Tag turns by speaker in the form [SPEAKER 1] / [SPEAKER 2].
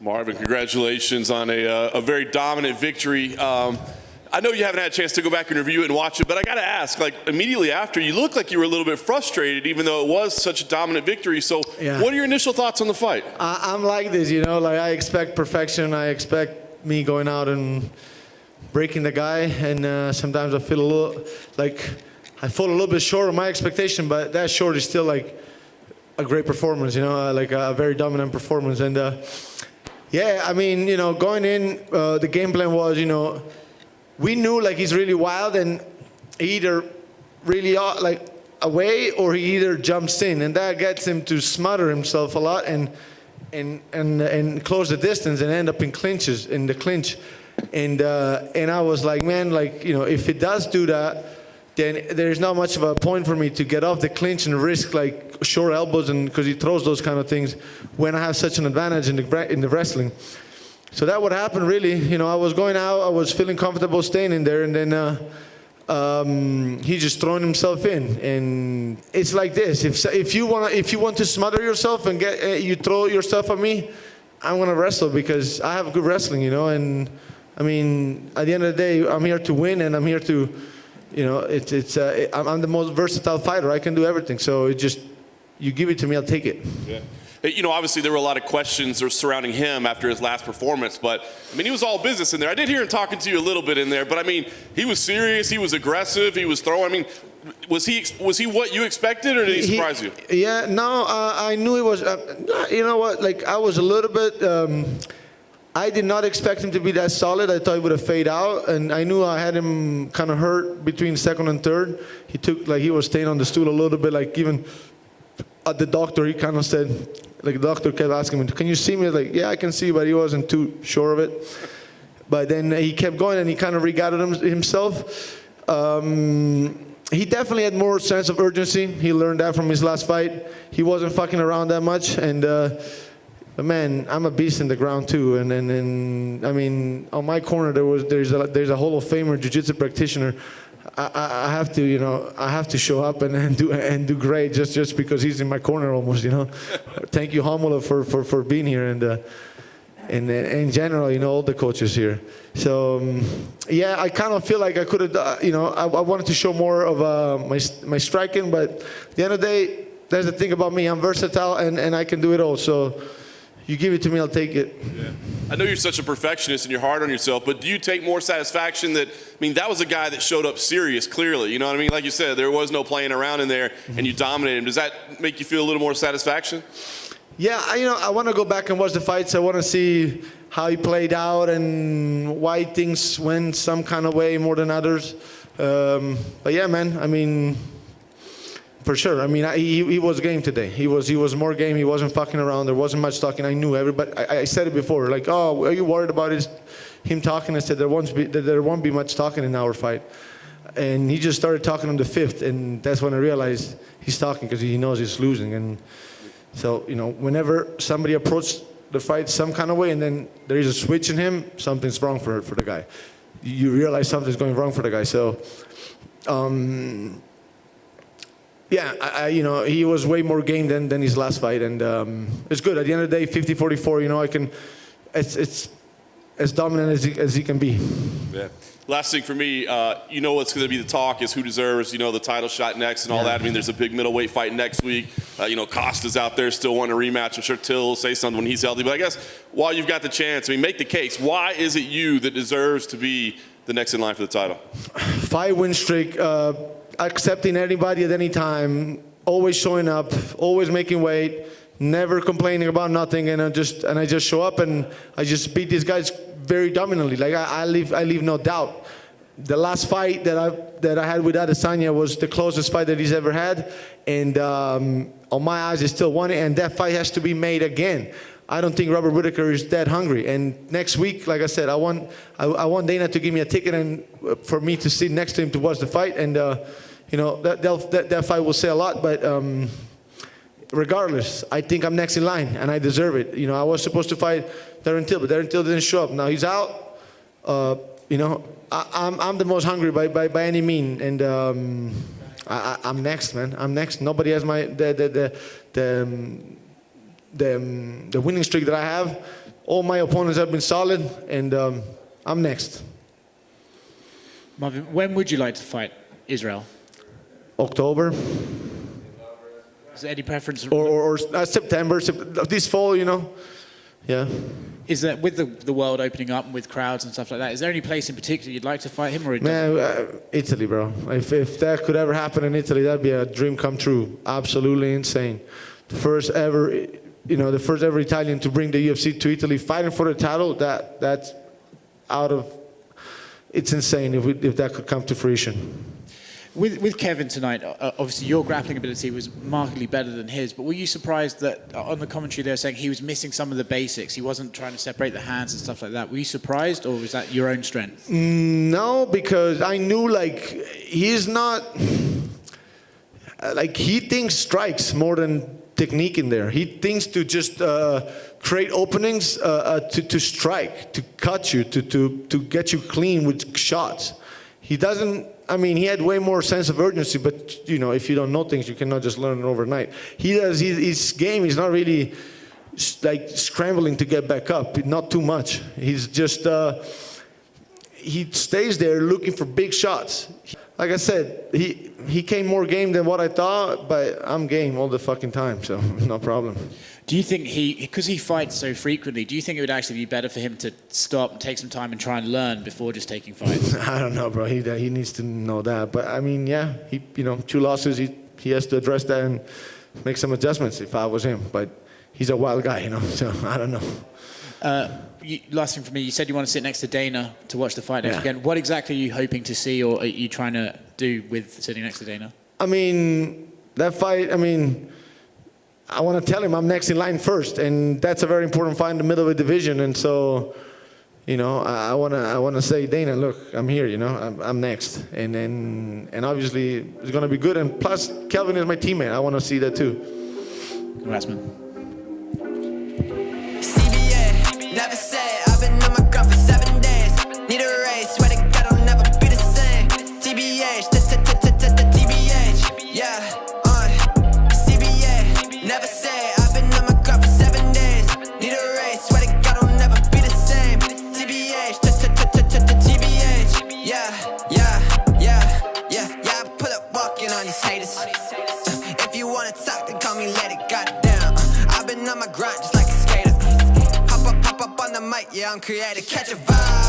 [SPEAKER 1] Marvin, congratulations on a very dominant victory. I know you haven't had a chance to go back and review it and watch it, but I got to ask, like immediately after, you looked like you were a little bit frustrated, even though it was such a dominant victory. So what are your initial thoughts on the fight?
[SPEAKER 2] I'm like this, you know, like I expect perfection. I expect me going out and breaking the guy, and sometimes I feel a little, like I fall a little bit short of my expectation, but that short is still like a great performance, you know, like a very dominant performance. And yeah, I mean, you know, going in, the game plan was, you know, we knew like he's really wild, and he either really like away or he either jumps in, and that gets him to smother himself a lot and close the distance and end up in the clinch. And I was like, man, like, you know, if it does do that, then there's not much of a point for me to get off the clinch and risk like short elbows, and because he throws those kind of things when I have such an advantage in the wrestling. So that would happen really. You know, I was going out, I was feeling comfortable staying in there, and then he just throwing himself in. And it's like this: if you want to smother yourself and you throw yourself at me, I'm gonna wrestle because I have good wrestling, you know. And I mean, at the end of the day, I'm here to win, and I'm here to, you know, I'm the most versatile fighter. I can do everything. So it just, you give it to me, I'll take it.
[SPEAKER 1] Yeah. You know, obviously there were a lot of questions surrounding him after his last performance, but I mean, he was all business in there. I did hear him talking to you a little bit in there, but I mean, he was serious, he was aggressive, he was throwing. I mean, was he what you expected, or did he surprise you?
[SPEAKER 2] Yeah, no, I knew he was. You know what? Like, I was a little bit. I did not expect him to be that solid. I thought he would have faded out, and I knew I had him kind of hurt between second and third. He was staying on the stool a little bit, like even at the doctor, he kind of said, like the doctor kept asking me, can you see me? Like, yeah, I can see, but he wasn't too sure of it. But then he kept going, and he kind of regathered himself. He definitely had more sense of urgency. He learned that from his last fight. He wasn't fucking around that much, and but man, I'm a beast in the ground too. And I mean, on my corner there's a Hall of Famer jiu-jitsu practitioner. I have to, you know, I have to show up and do great just because he's in my corner almost, you know. Thank you, Hamula, for being here, and in general, you know, all the coaches here. So yeah, I kind of feel like I could have, you know, I wanted to show more of my striking, but at the end of the day, there's the thing about me. I'm versatile, and I can do it all. So you give it to me, I'll take it.
[SPEAKER 1] Yeah. I know you're such a perfectionist and you're hard on yourself, but do you take more satisfaction that, I mean, that was a guy that showed up serious, clearly. You know what I mean? Like you said, there was no playing around in there, and you dominated him. Does that make you feel a little more satisfaction?
[SPEAKER 2] Yeah, you know, I want to go back and watch the fights. I want to see how he played out and why things went some kind of way more than others. But yeah, man, I mean, for sure. I mean, he was game today. He was more game. He wasn't fucking around. There wasn't much talking. I knew everybody. I said it before. Like, oh, are you worried about him talking? I said there won't be much talking in our fight. And he just started talking on the fifth, and that's when I realized he's talking because he knows he's losing. And so, you know, whenever somebody approaches the fight some kind of way, and then there is a switch in him, something's wrong for the guy. You realize something's going wrong for the guy. So. Yeah, you know, he was way more game than his last fight, and it's good. At the end of the day, 50-44, you know, it's as dominant as he can be.
[SPEAKER 1] Yeah. Last thing for me, you know what's going to be the talk is who deserves, you know, the title shot next and all that. I mean, there's a big middleweight fight next week. You know, Costa's out there still wanting a rematch. I'm sure Till will say something when he's healthy. But I guess while you've got the chance, I mean, make the case. Why is it you that deserves to be the next in line for the title?
[SPEAKER 2] 5-win streak. Accepting anybody at any time, always showing up, always making weight, never complaining about nothing, and I just show up and I just beat these guys very dominantly. Like I leave no doubt. The last fight that I had with Adesanya was the closest fight that he's ever had, and on my eyes, he still won it. And that fight has to be made again. I don't think Robert Whittaker is that hungry. And next week, like I said, I want Dana to give me a ticket and for me to sit next to him to watch the fight. And you know, that fight will say a lot. But regardless, I think I'm next in line and I deserve it. You know, I was supposed to fight Darren Till, but Darren Till didn't show up. Now he's out. You know, I'm the most hungry by any mean, and I'm next, man. I'm next. Nobody has the winning streak that I have. all my opponents have been solid, and I'm next.
[SPEAKER 3] Marvin, when would you like to fight Israel?
[SPEAKER 2] October.
[SPEAKER 3] Is there any preference?
[SPEAKER 2] Or September, this fall, you know. Yeah.
[SPEAKER 3] Is that with the world opening up and with crowds and stuff like that? Is there any place in particular you'd like to fight him, or
[SPEAKER 2] man, Italy, bro? If that could ever happen in Italy, that'd be a dream come true. Absolutely insane. The first ever Italian to bring the UFC to Italy, fighting for the title. That's out of. It's insane if that could come to fruition.
[SPEAKER 3] With Kevin tonight, obviously your grappling ability was markedly better than his, but were you surprised that on the commentary they were saying he was missing some of the basics? He wasn't trying to separate the hands and stuff like that. Were you surprised, or was that your own strength?
[SPEAKER 2] No, because I knew, like, he's not... Like, he thinks strikes more than technique in there. He thinks to just create openings to strike, to cut you, to get you clean with shots. He doesn't... I mean, he had way more sense of urgency, but, you know, if you don't know things, you cannot just learn it overnight. His game is not really, like, scrambling to get back up, not too much. He's just, he stays there looking for big shots. Like I said, he came more game than what I thought, but I'm game all the fucking time, so no problem.
[SPEAKER 3] Do you think because he fights so frequently, do you think it would actually be better for him to stop and take some time and try and learn before just taking fights?
[SPEAKER 2] I don't know, bro. He needs to know that. But I mean, yeah, 2 losses, he has to address that and make some adjustments if I was him. But he's a wild guy, so I don't know.
[SPEAKER 3] Last thing for me, you said you want to sit next to Dana to watch the fight next weekend. What exactly are you hoping to see, or are you trying to do with sitting next to Dana? I
[SPEAKER 2] mean, that fight, I want to tell him I'm next in line first, and that's a very important fight in the middle of a division. And so, I want to say, Dana, look, I'm here. I'm next, and obviously it's going to be good. And plus, Kelvin is my teammate. I want to see that too.
[SPEAKER 3] Congrats, man.
[SPEAKER 4] Never say I've been on my grind for 7 days. Need a race, swear to God I'll never be the same. TBH, TBH, yeah, CBA. Never say I've been on my grind for 7 days. Need a race, swear to God I'll never be the same. TBH, TBH, yeah. I pull up walking on these haters. If you wanna talk, then call me later. Goddamn, I've been on my grind just like a skater. Hop up on the mic, yeah, I'm creative. Catch a vibe.